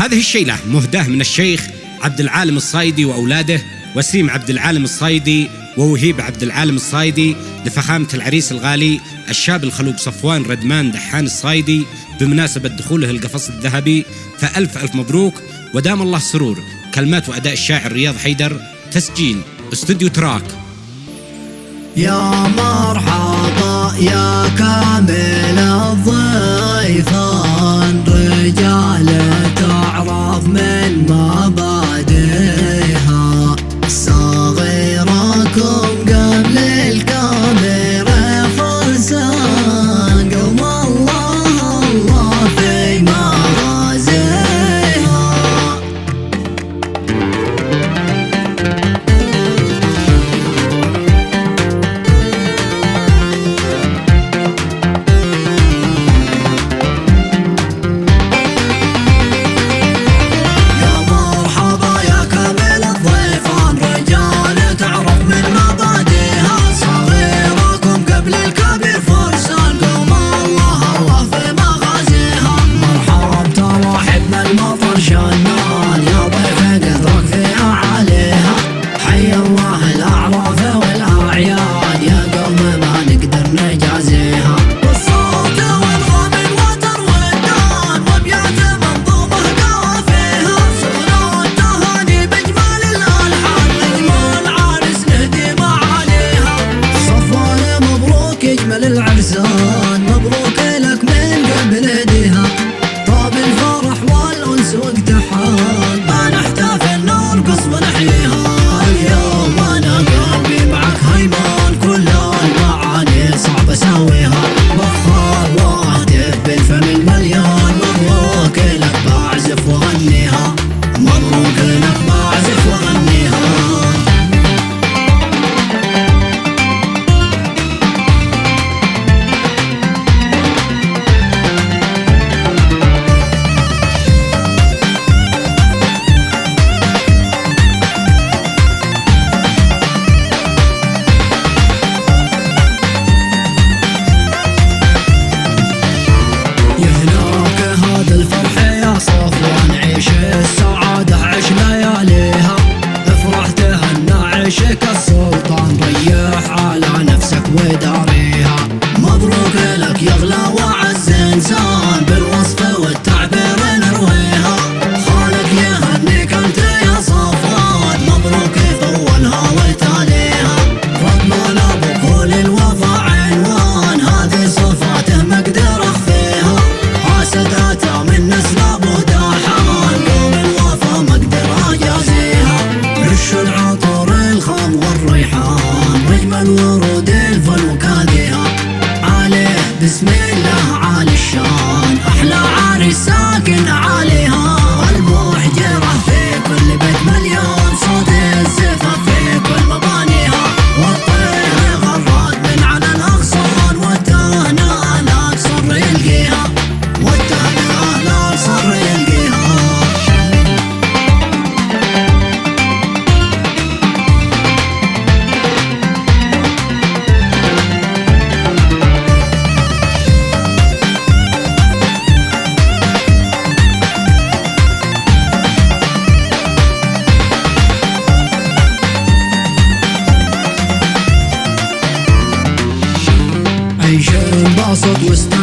هذه الشيلة مهداة من الشيخ عبد العالم الصايدي وأولاده وسيم عبد العالم الصايدي ووهيب عبد العالم الصايدي لفخامة العريس الغالي الشاب الخلوق صفوان ردمان دحان الصايدي بمناسبة دخوله القفص الذهبي، فألف ألف مبروك ودام الله السرور. كلمات وأداء الشاعر رياض حيدر، تسجيل استوديو تراك. يا مرحبا يا كامل الضيفان، رجال تعرف من مبادئها، صغيركم قبل الكبير فرسان، قوم الله الله في مغازيها. العرسان مبروك لك من قبل ايديها، طاب الفرح والانس وقت حال، ما نحتفل نرقص ونحييها. اليوم انا قلبي معك هيمان، كل المعاني صعب اسويها، بخار واهتف بالفم المليان، مبروك لك بعزف واغنيها، مبروك لك بعزف واغنيها. السعادة عش لياليها، افرح تهنى عيشك السلطان، ريح على نفسك وداريها، مبروك لك يغلى وعز انسان، بالوصف والتعبير نرويها، خالك يهنيك انت يا صفوان، مبروك طولها وتاليها، رضمان ابو كل الوضع عنوان، هذه صفاته مقدر اخفيها، حاسداته من نسل ابو داحان، العطر الخام والريحان، واجمل ورود الفل وكاديها، عليه بسم الله عالي الشان، احلى عريس ساكن عليها، المحجرة في كل بيت مليون، صوت الزفاف في كل مبانيها، والطير غراد من على الاغصان، والتهنئة الاقصر يلقيها، والتهنئة الاقصر يلقيها. عيش باسط وسط